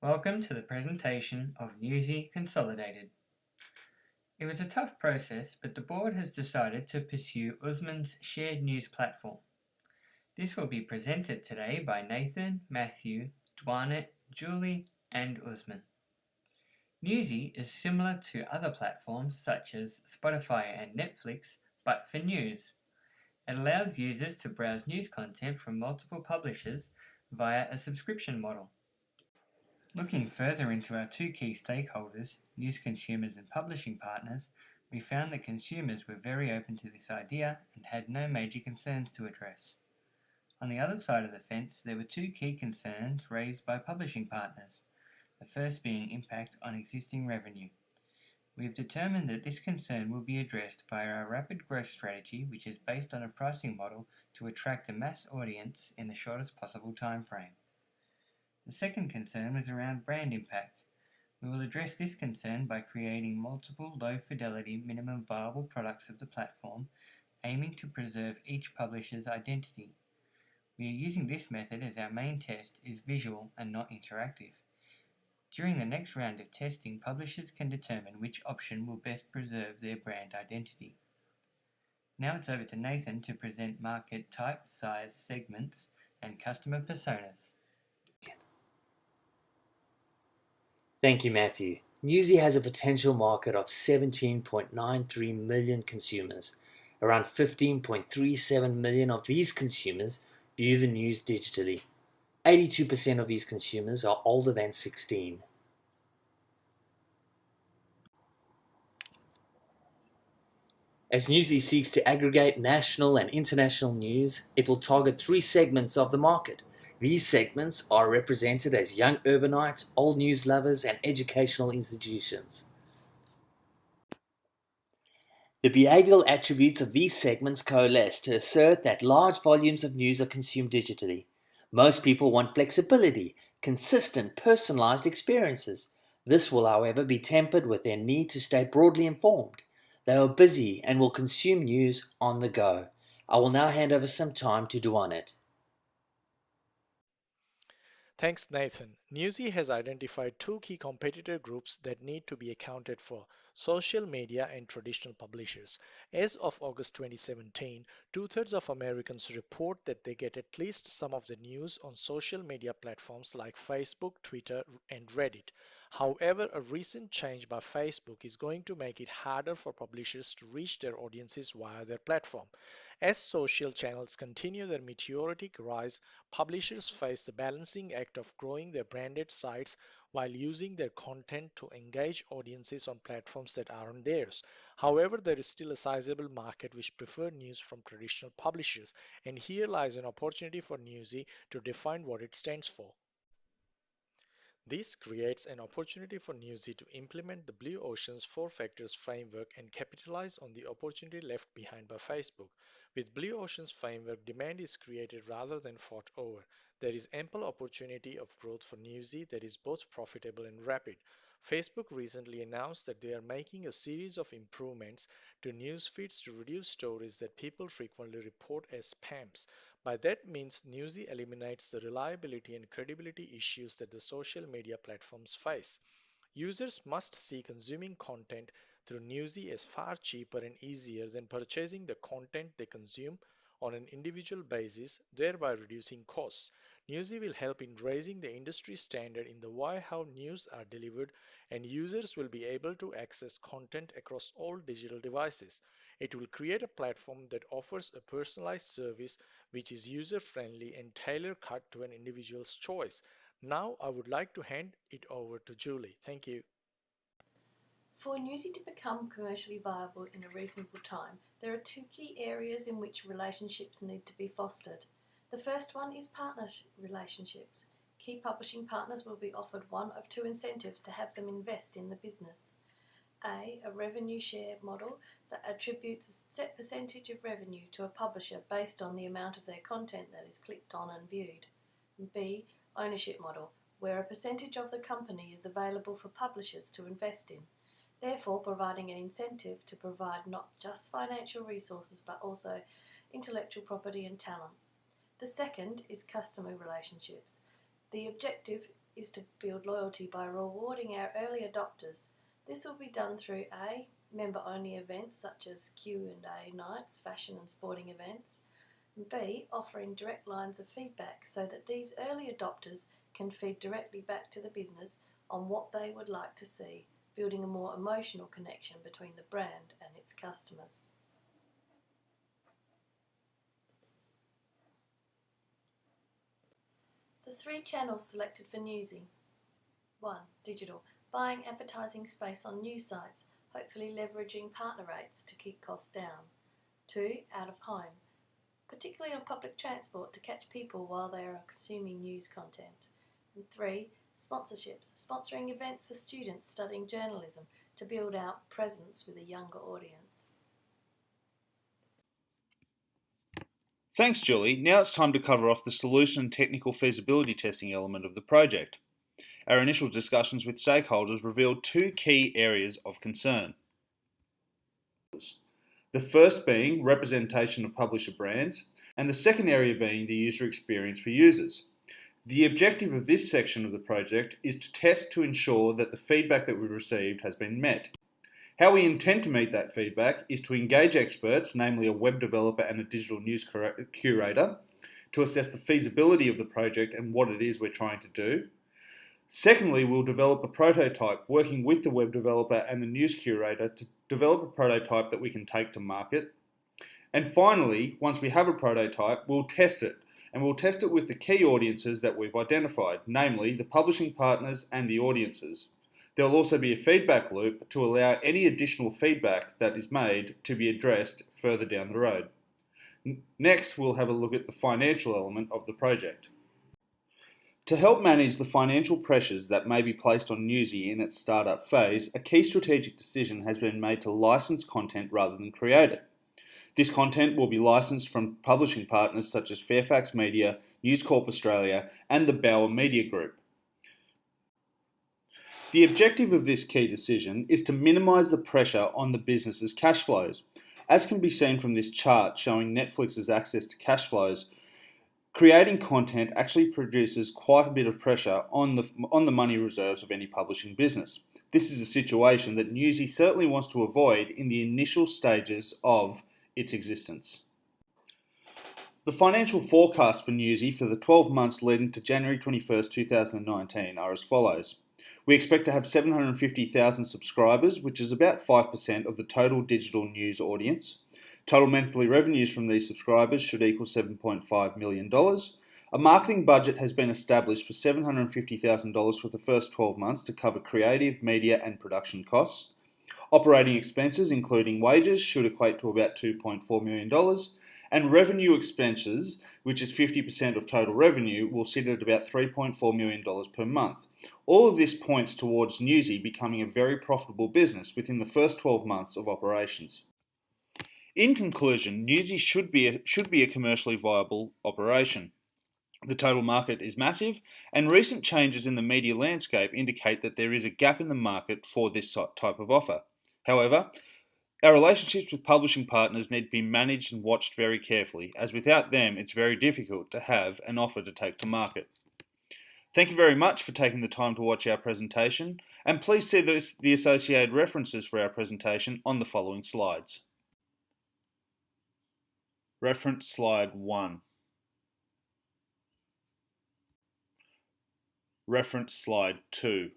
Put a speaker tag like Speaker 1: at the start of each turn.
Speaker 1: Welcome to the presentation of Newsy Consolidated. It was a tough process, but the board has decided to pursue Usman's shared news platform. This will be presented today by Nathan, Matthew, Dwanet, Julie, and Usman. Newsy is similar to other platforms such as Spotify and Netflix, but for news. It allows users to browse news content from multiple publishers via a subscription model. Looking further into our two key stakeholders, news consumers and publishing partners, we found that consumers were very open to this idea and had no major concerns to address. On the other side of the fence, there were two key concerns raised by publishing partners, the first being impact on existing revenue. We have determined that this concern will be addressed by our rapid growth strategy, which is based on a pricing model to attract a mass audience in the shortest possible time frame. The second concern was around brand impact. We will address this concern by creating multiple low-fidelity minimum viable products of the platform, aiming to preserve each publisher's identity. We are using this method as our main test is visual and not interactive. During the next round of testing, publishers can determine which option will best preserve their brand identity. Now it's over to Nathan to present market type, size, segments, and customer personas.
Speaker 2: Thank you, Matthew. Newsy has a potential market of 17.93 million consumers. Around 15.37 million of these consumers view the news digitally. 82% of these consumers are older than 16. As Newsy seeks to aggregate national and international news, it will target three segments of the market. These segments are represented as young urbanites, old news lovers, and educational institutions. The behavioral attributes of these segments coalesce to assert that large volumes of news are consumed digitally. Most people want flexibility, consistent, personalized experiences. This will, however, be tempered with their need to stay broadly informed. They are busy and will consume news on the go. I will now hand over some time to Dwanet.
Speaker 3: Thanks, Nathan. Newsy has identified two key competitor groups that need to be accounted for: social media and traditional publishers. As of August 2017, two-thirds of Americans report that they get at least some of the news on social media platforms like Facebook, Twitter, and Reddit. However, a recent change by Facebook is going to make it harder for publishers to reach their audiences via their platform. As social channels continue their meteoric rise, publishers face the balancing act of growing their branded sites while using their content to engage audiences on platforms that aren't theirs. However, there is still a sizable market which prefer news from traditional publishers, and here lies an opportunity for Newsy to define what it stands for. This creates an opportunity for Newsy to implement the Blue Ocean's four factors framework and capitalize on the opportunity left behind by Facebook. With Blue Ocean's framework, demand is created rather than fought over. There is ample opportunity of growth for Newsy that is both profitable and rapid. Facebook recently announced that they are making a series of improvements to news feeds to reduce stories that people frequently report as spams. By that means, Newsy eliminates the reliability and credibility issues that the social media platforms face. Users must see consuming content through Newsy as far cheaper and easier than purchasing the content they consume on an individual basis, thereby reducing costs. Newsy will help in raising the industry standard in the way how news are delivered, and users will be able to access content across all digital devices. It will create a platform that offers a personalized service which is user-friendly and tailor-cut to an individual's choice. Now I would like to hand it over to Julie. Thank you.
Speaker 4: For Newsy to become commercially viable in a reasonable time, there are two key areas in which relationships need to be fostered. The first one is partner relationships. Key publishing partners will be offered one of two incentives to have them invest in the business. A revenue share model that attributes a set percentage of revenue to a publisher based on the amount of their content that is clicked on and viewed. B, ownership model, where a percentage of the company is available for publishers to invest in, therefore providing an incentive to provide not just financial resources but also intellectual property and talent. The second is customer relationships. The objective is to build loyalty by rewarding our early adopters. This will be done through A. Member-only events such as Q&A nights, fashion and sporting events, and B. Offering direct lines of feedback so that these early adopters can feed directly back to the business on what they would like to see, building a more emotional connection between the brand and its customers. The 3 channels selected for Newsy. 1. Digital. Buying advertising space on news sites, hopefully leveraging partner rates to keep costs down. 2. Out of home. Particularly on public transport to catch people while they are consuming news content. And 3. Sponsorships. Sponsoring events for students studying journalism to build out presence with a younger audience.
Speaker 5: Thanks, Julie. Now it's time to cover off the solution and technical feasibility testing element of the project. Our initial discussions with stakeholders revealed 2 key areas of concern. The first being representation of publisher brands, and the second area being the user experience for users. The objective of this section of the project is to test to ensure that the feedback that we received has been met. How we intend to meet that feedback is to engage experts, namely a web developer and a digital news curator, to assess the feasibility of the project and what it is we're trying to do. Secondly, we'll develop a prototype working with the web developer and the news curator to develop a prototype that we can take to market. And finally, once we have a prototype, we'll test it. And we'll test it with the key audiences that we've identified, namely the publishing partners and the audiences. There will also be a feedback loop to allow any additional feedback that is made to be addressed further down the road. Next, we'll have a look at the financial element of the project. To help manage the financial pressures that may be placed on Newsy in its startup phase, a key strategic decision has been made to license content rather than create it. This content will be licensed from publishing partners such as Fairfax Media, News Corp Australia, and the Bauer Media Group. The objective of this key decision is to minimise the pressure on the business's cash flows. As can be seen from this chart showing Netflix's access to cash flows, creating content actually produces quite a bit of pressure on the money reserves of any publishing business. This is a situation that Newsy certainly wants to avoid in the initial stages of its existence. The financial forecasts for Newsy for the 12 months leading to January 21st, 2019 are as follows. We expect to have 750,000 subscribers, which is about 5% of the total digital news audience. Total monthly revenues from these subscribers should equal $7.5 million. A marketing budget has been established for $750,000 for the first 12 months to cover creative, media and production costs. Operating expenses, including wages, should equate to about $2.4 million. And revenue expenses, which is 50% of total revenue, will sit at about $3.4 million per month. All of this points towards Newsy becoming a very profitable business within the first 12 months of operations. In conclusion, Newsy should be a commercially viable operation. The total market is massive, and recent changes in the media landscape indicate that there is a gap in the market for this type of offer. However, our relationships with publishing partners need to be managed and watched very carefully, as without them it's very difficult to have an offer to take to market. Thank you very much for taking the time to watch our presentation, and please see the associated references for our presentation on the following slides. Reference slide 1. Reference slide 2.